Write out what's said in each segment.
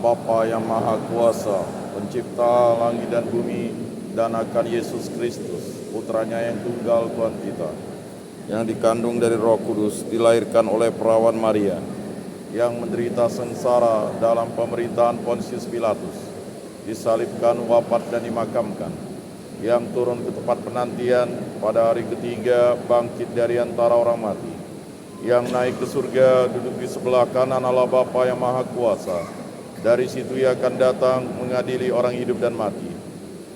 Bapa yang Maha Kuasa, Pencipta langit dan bumi, dan akan Yesus Kristus, Putranya yang tunggal Tuhan kita, yang dikandung dari Roh Kudus, dilahirkan oleh perawan Maria, yang menderita sengsara dalam pemerintahan Pontius Pilatus, disalibkan, wafat dan dimakamkan, yang turun ke tempat penantian, pada hari ketiga bangkit dari antara orang mati, yang naik ke surga, duduk di sebelah kanan Allah Bapa yang Maha Kuasa. Dari situ Ia akan datang mengadili orang hidup dan mati.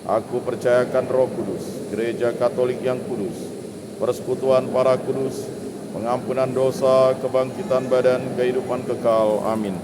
Aku percayakan Roh Kudus, Gereja Katolik yang kudus, persekutuan para kudus, pengampunan dosa, kebangkitan badan, kehidupan kekal. Amin.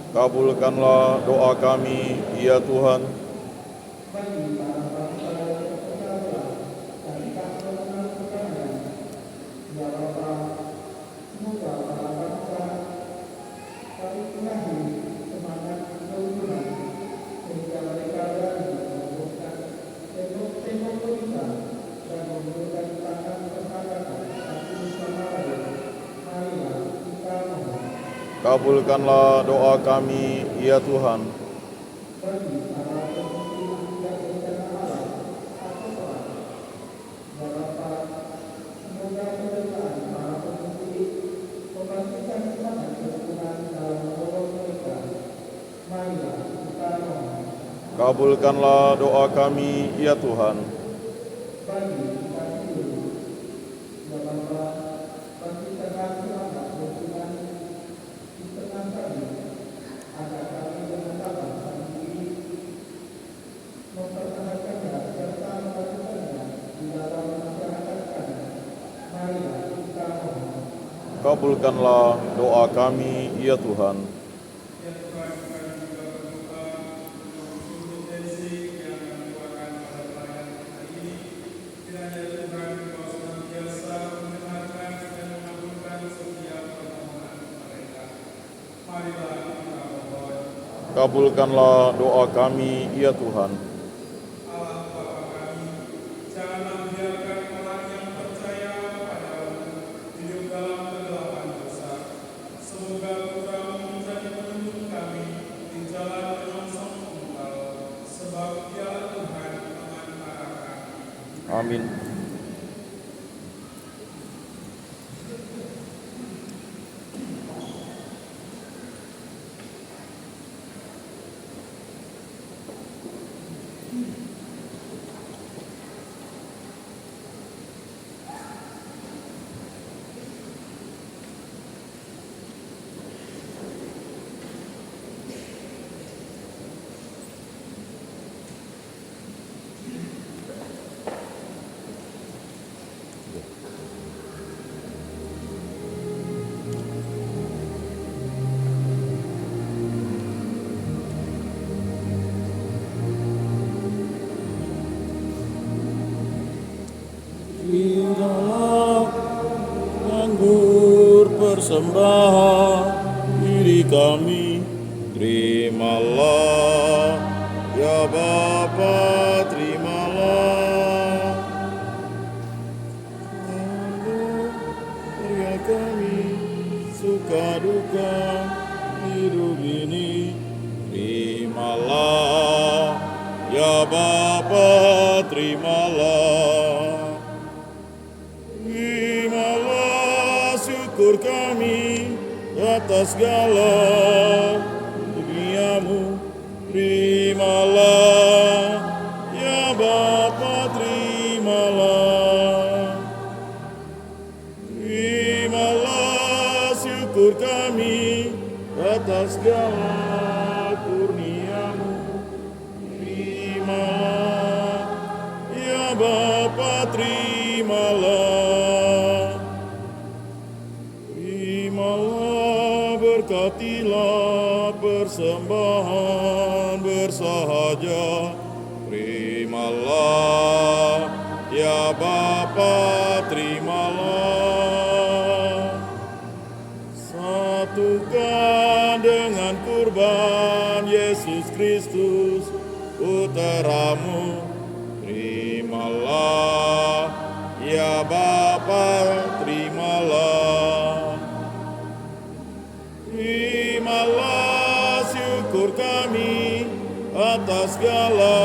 Kabulkanlah doa kami, ya Tuhan. Kabulkanlah doa kami, ya Tuhan. Kabulkanlah doa kami, ya Tuhan. Kabulkanlah doa kami, ya Tuhan. Kabulkanlah doa kami, ya Tuhan. Amin. Persembahan diri kami, terimalah ya Bapa, terimalah. Karya kami suka duka hidup ini, terimalah ya Bapa, terimalah. Syukur kami atas segala dunia-Mu, terimalah ya Bapa, terimalah. Terimalah syukur kami atas segala kurnia-Mu. Terimalah, ya Bapa, terimalah. Terimalah, berkatilah persembahan bersahaja. Terimalah, ya Bapa, terimalah. Satukan dengan kurban Yesus Kristus Putra-Mu. Terimalah, ya Bapa, terimalah. Terimalah syukur kami atas segala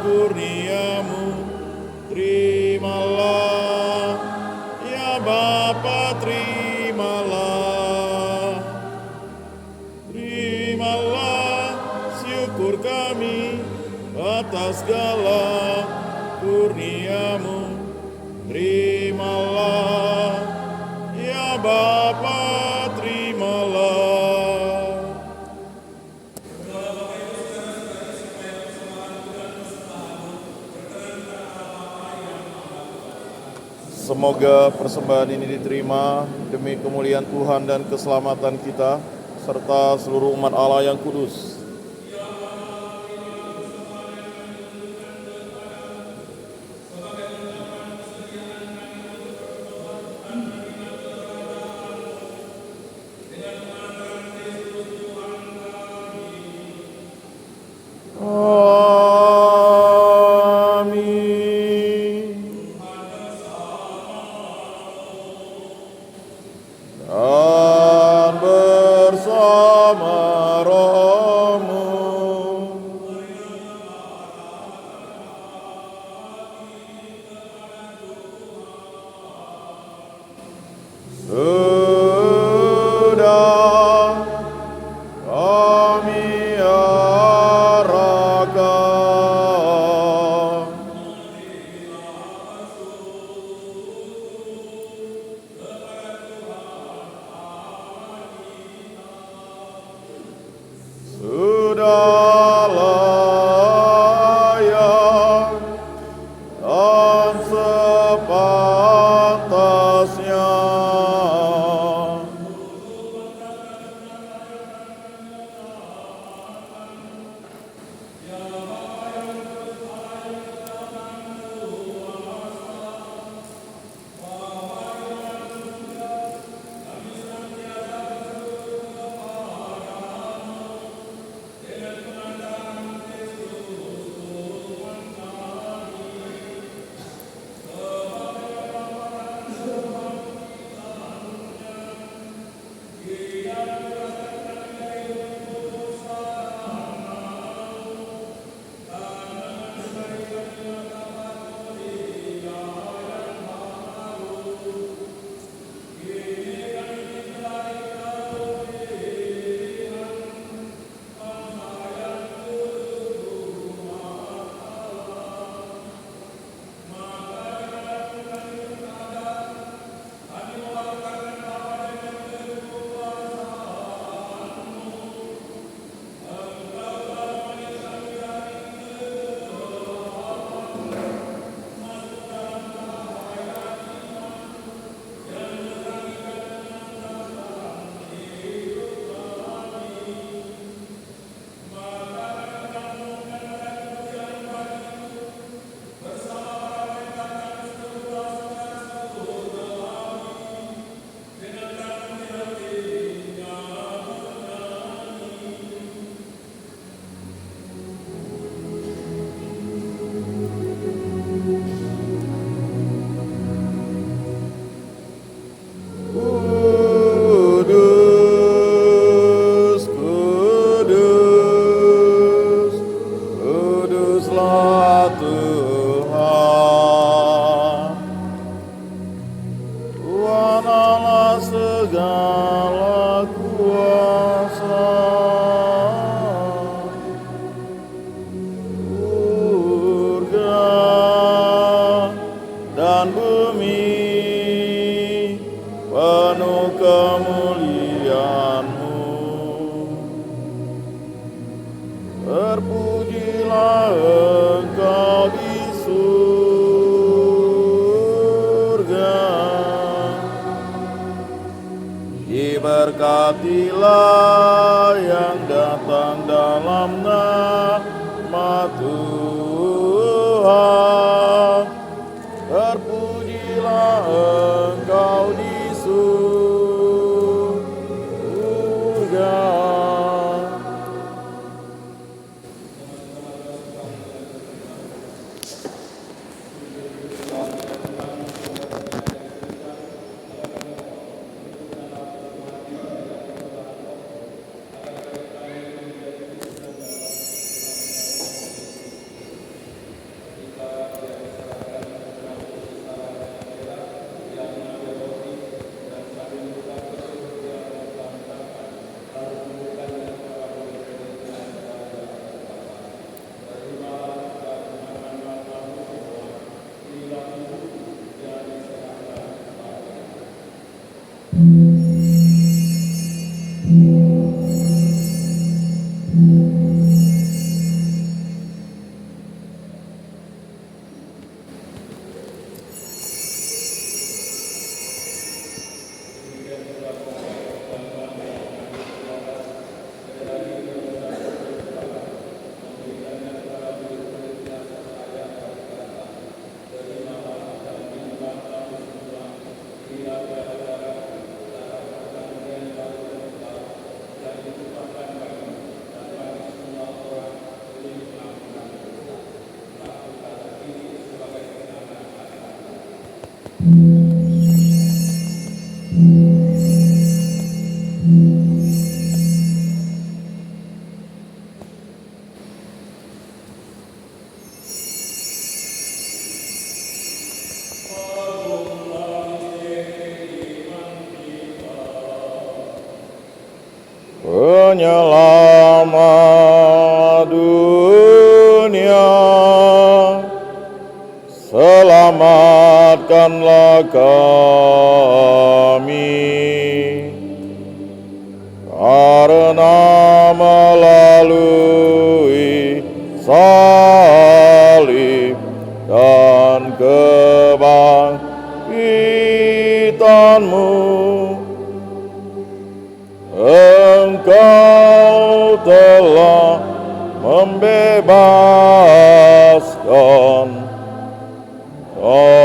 kurnia-Mu. Terimalah, ya Bapa, terimalah. Terimalah syukur kami atas segala kurnia-Mu. Terimalah, ya Bapa, terimalah. Semoga persembahan ini diterima demi kemuliaan Tuhan dan keselamatan kita, serta seluruh umat Allah yang kudus. Dan bersama rohmu. Sudah kami arahkan. Sudah layak dan sepantasnya. Berbahagialah yang datang dalam nama Tuhan. Terpujilah Engkau di surga. Penyelamat dunia, selamatkanlah kami, karena melalui salib dan kebangkitan-Mu, Engkau telah membebaskan kami.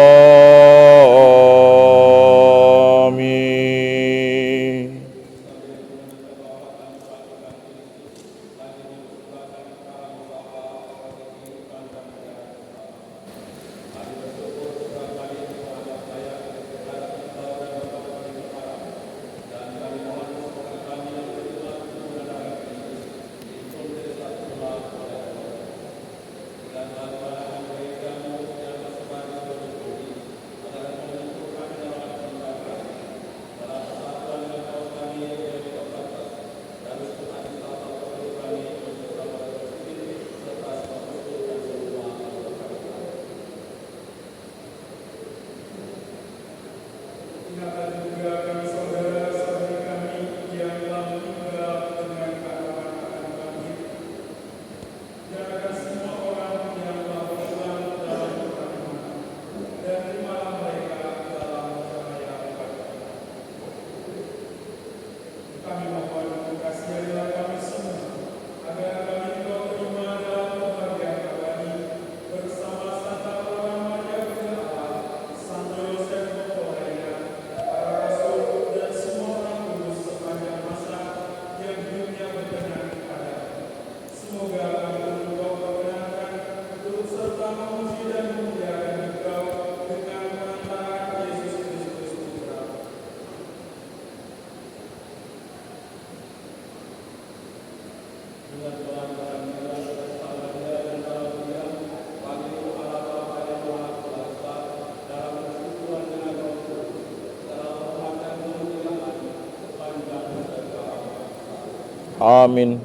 Amin.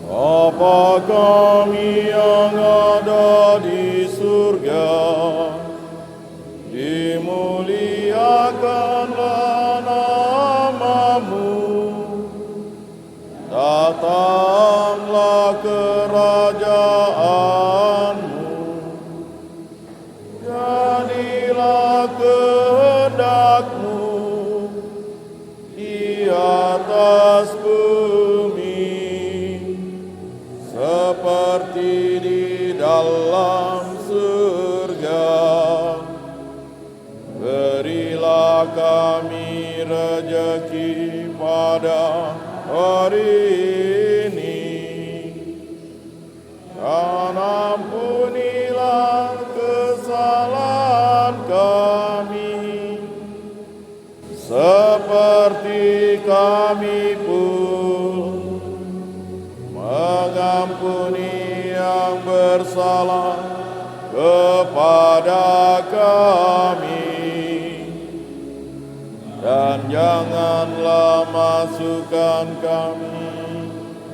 Bapa kami yang ada di surga, dimuliakanlah nama-Mu, datang seperti di dalam surga. Berilah kami rejeki pada hari ini, dan ampunilah kesalahan kami, seperti kami pun mengampuni yang bersalah kepada kami. Dan janganlah masukkan kami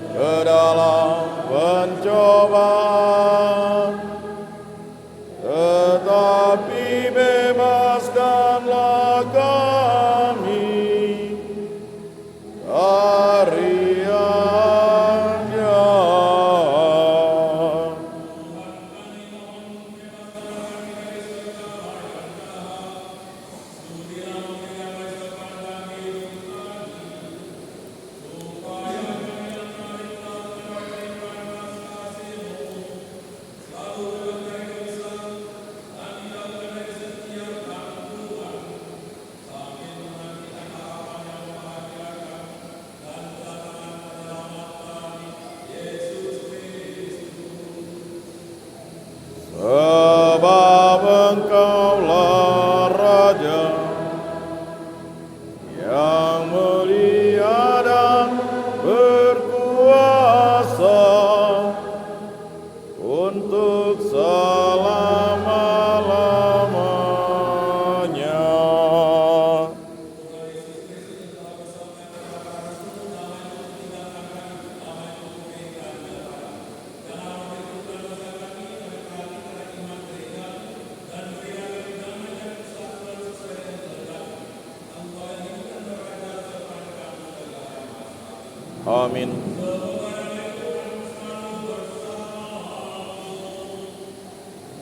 ke dalam pencobaan, tetapi bebaskanlah kami dari yang jahat. Sebab Engkaulah Raja yang mulia dan berkuasa untuk selama-lamanya. Amin.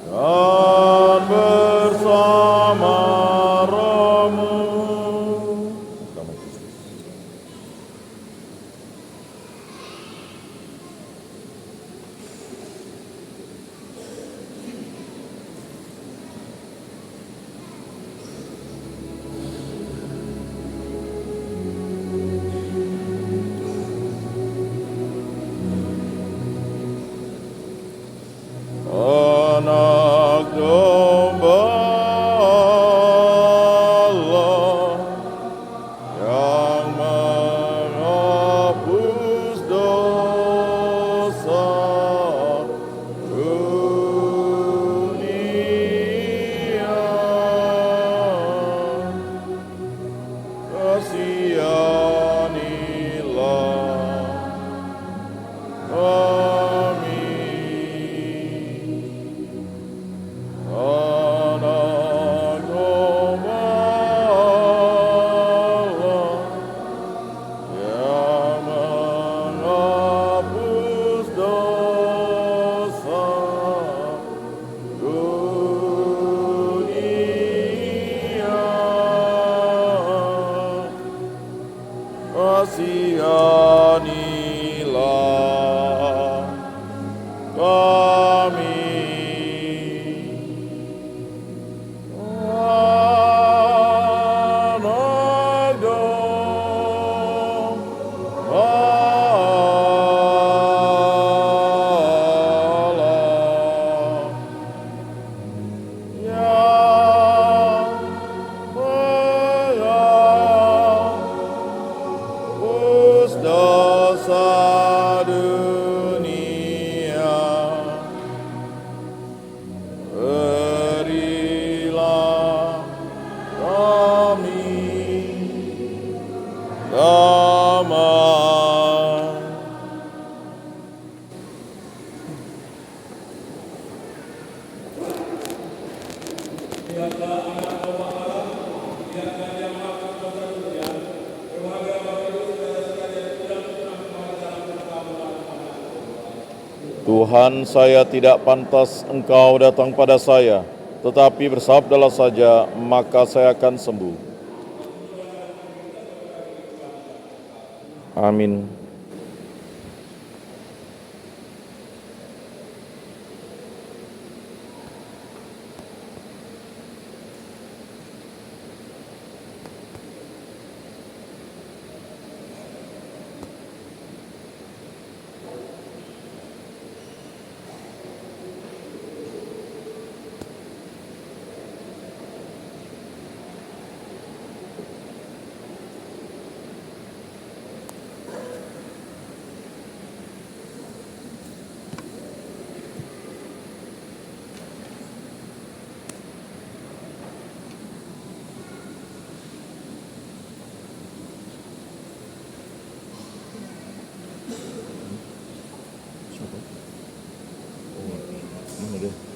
Dan bersama rohmu. Anak domba Allah yang menghapus dosa dunia. Kasihanilah kami. Anak domba Allah yang menghapus dosa dunia. Kasihanilah kami. Anak domba Allah yang menghapus dosa dunia. Berilah kami damai. Tuhan, saya tidak pantas Engkau datang pada saya, tetapi bersabdalah saja, maka saya akan sembuh. Amin. udah.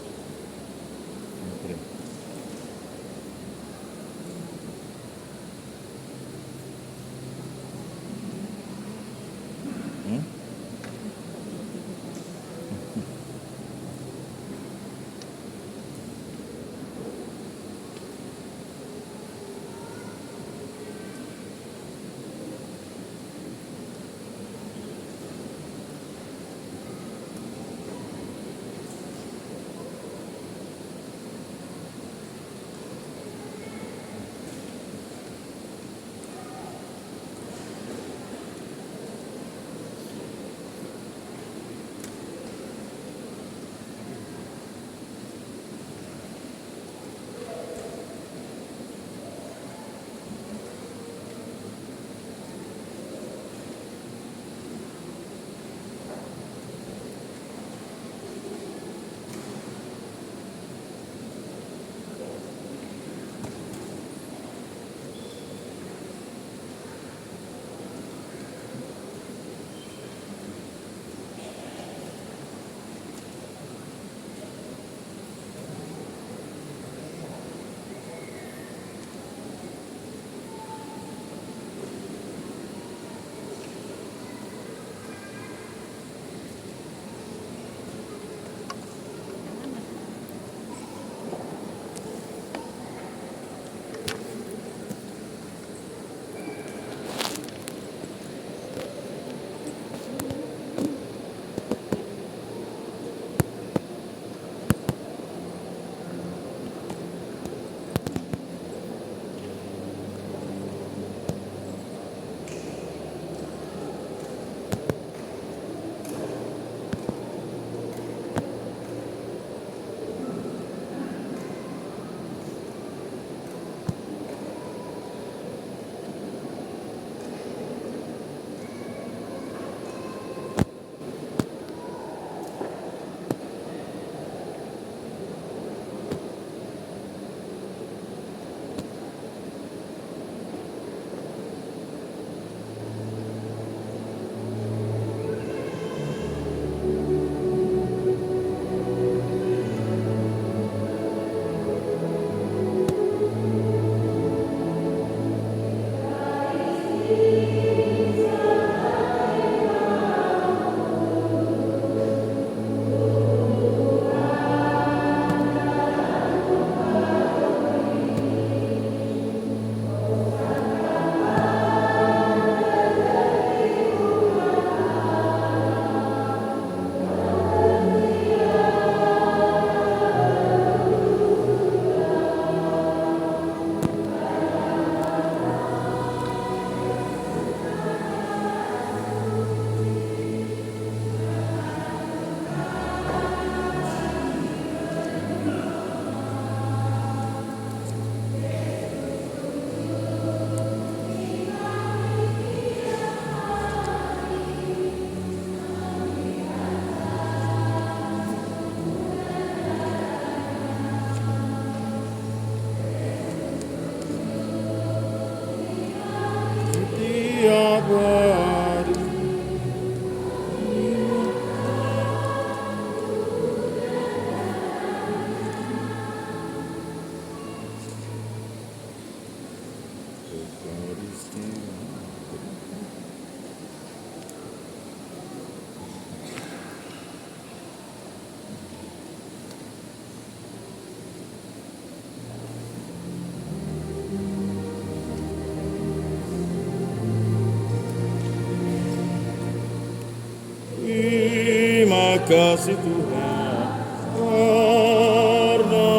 kasih Tuhan karena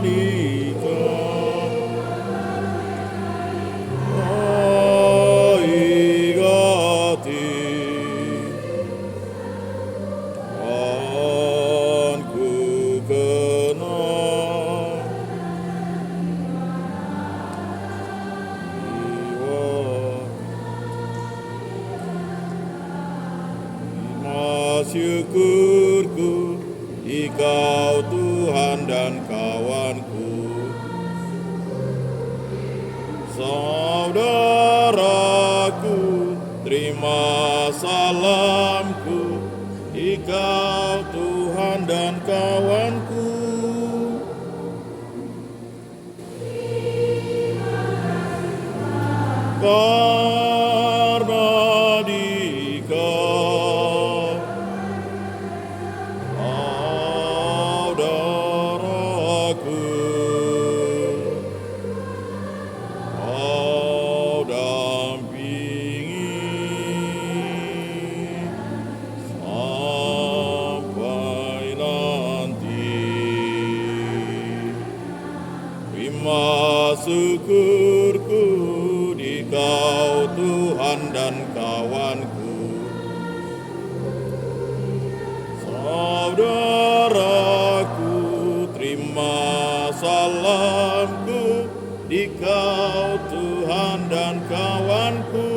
Dikau baik hati dan ku kenal syukurku Dikau Tuhan dan kawanku, saudaraku, terima salamku Dikau Tuhan dan kawanku. karena Dikau saudaraku, Kau dampingi sampai nanti. Terima syukurku di Kau Tuhan dan kawanku, saudaraku, terima salamku di Kau Tuhan dan kawanku.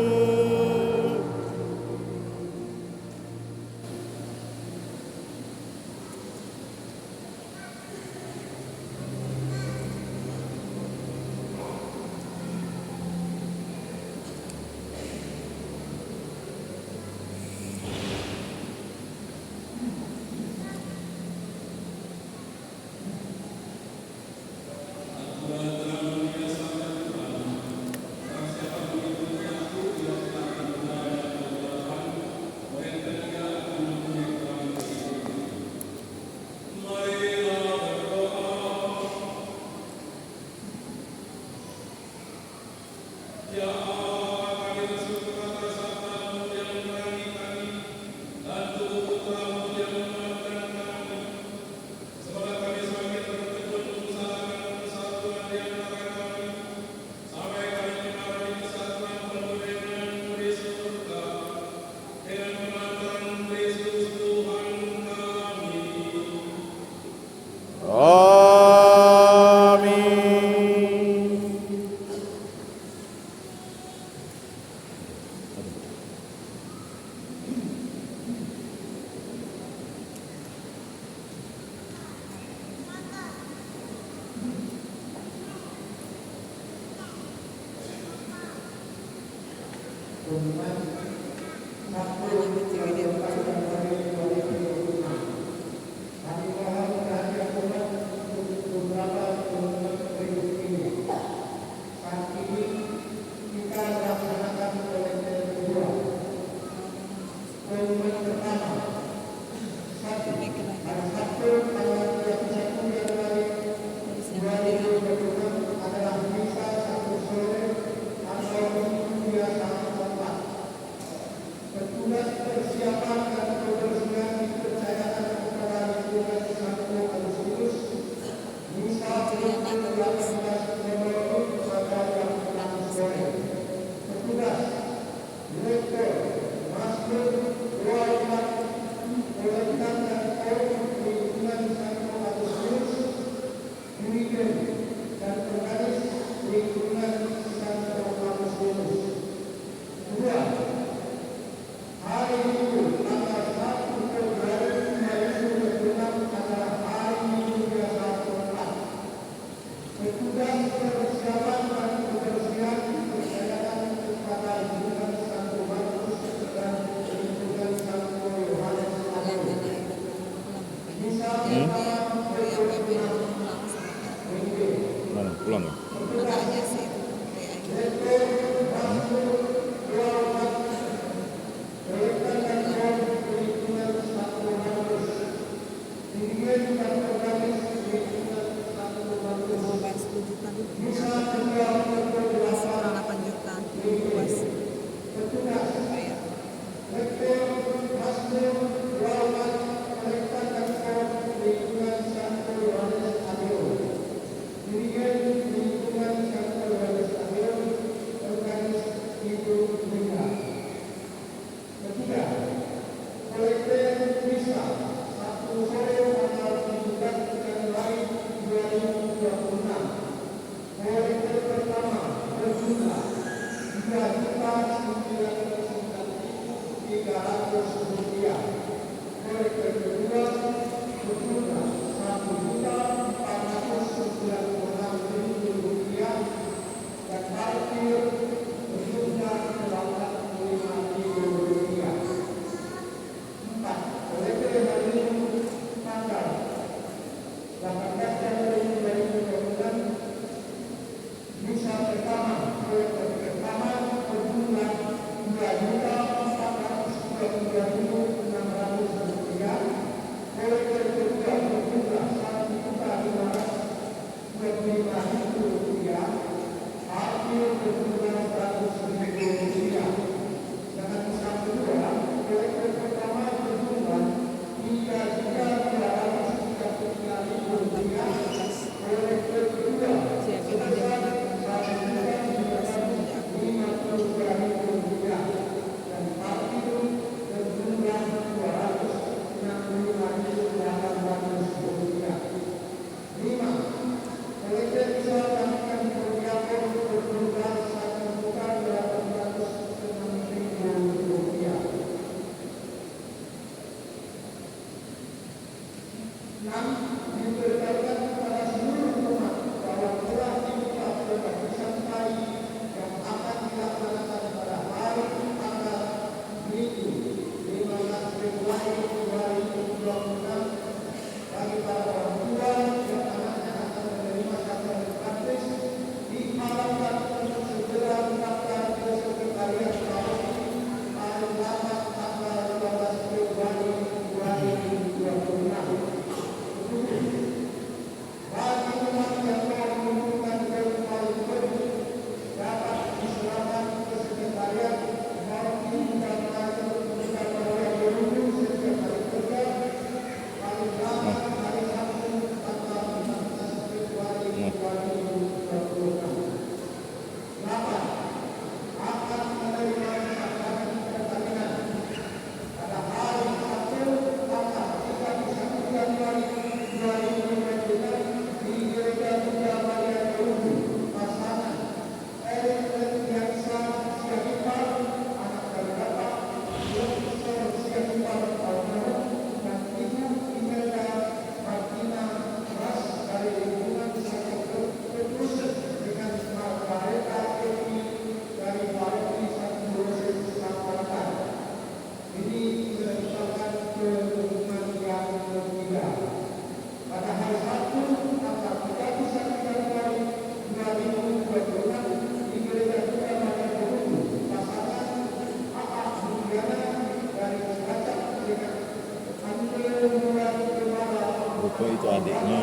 Ruko itu adiknya,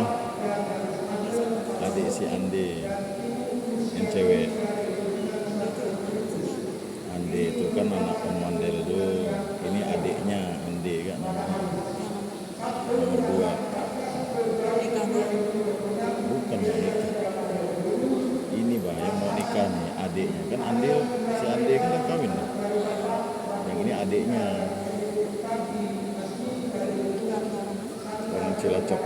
adik si Ande yang cewek. Ande itu kan anak Om Mandeldo, ini adiknya Ande kan namanya. Nomor 2. Bukan mau nikah. Ini bah yang mau nikah nih adiknya kan Ande, si Ande kan udah kawin lah. Yang ini adiknya. Orang Cilacap.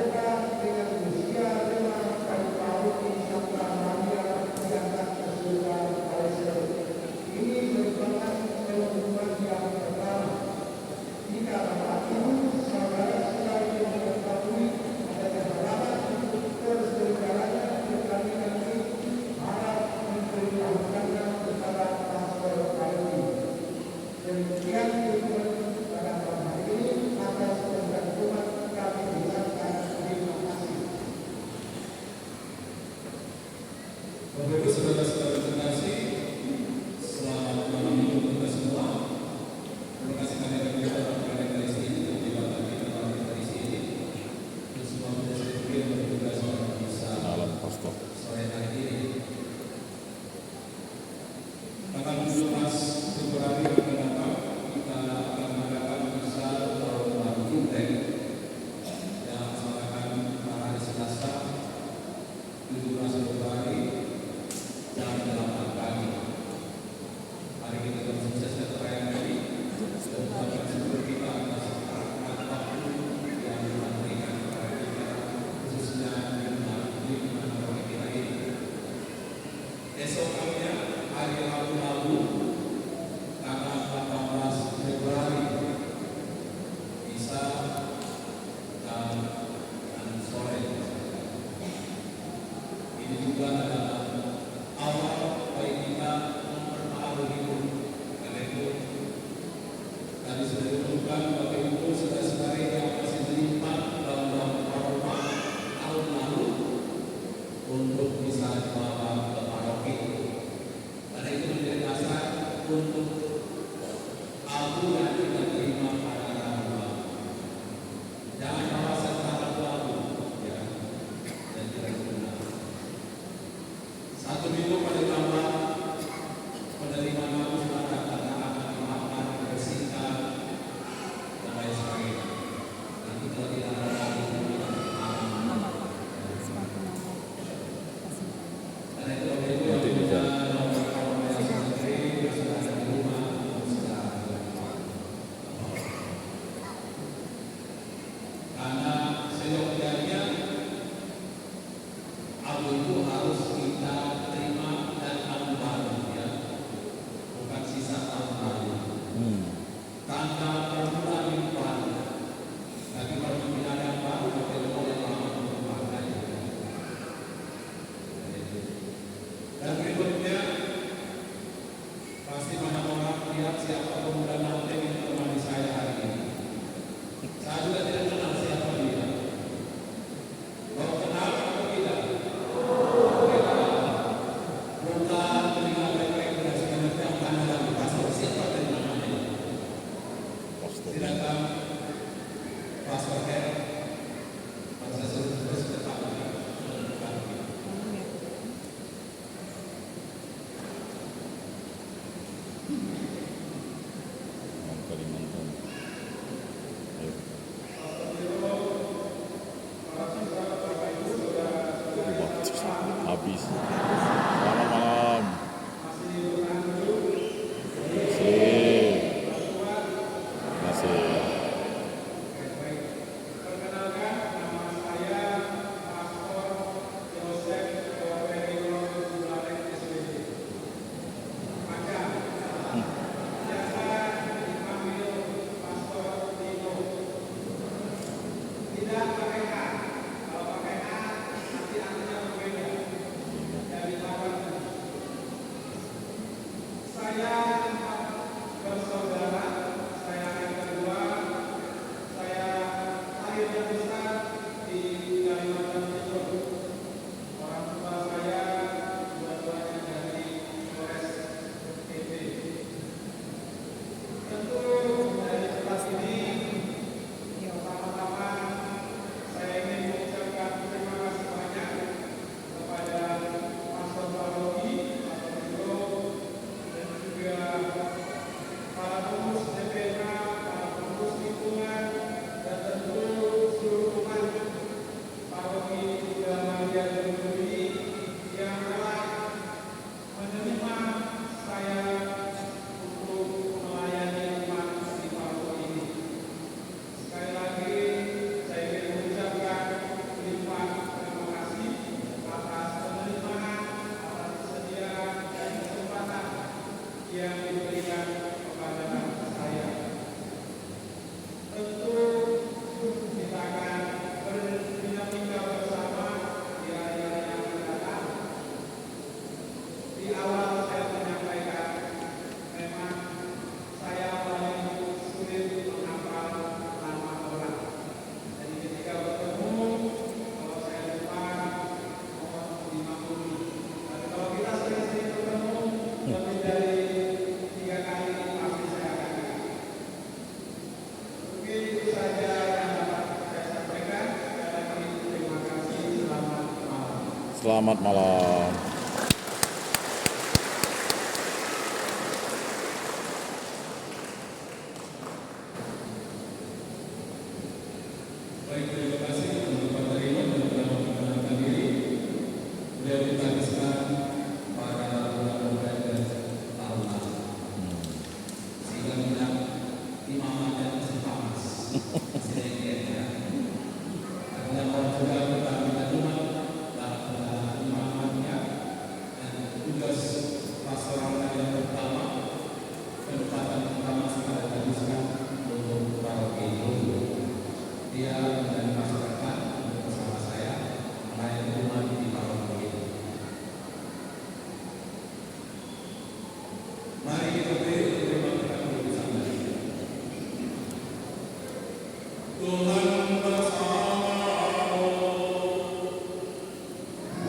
Selamat malam.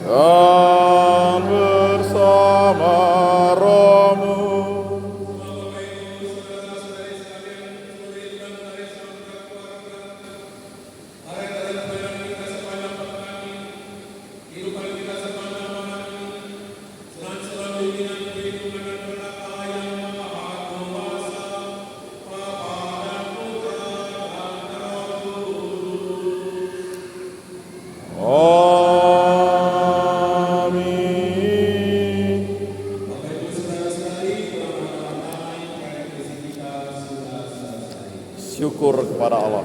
Dan bersama rohmu. Amin. Syukur kepada Allah.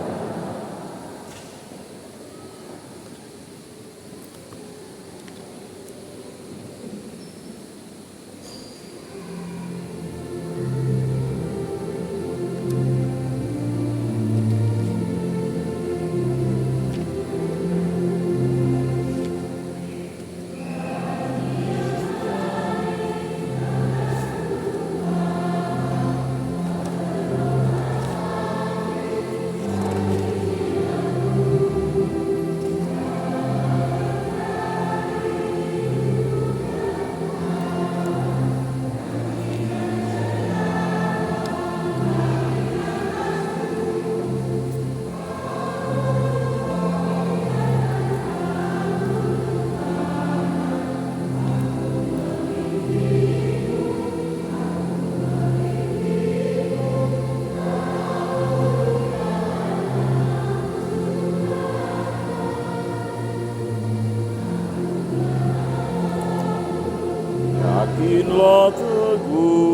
Yakinlah teguh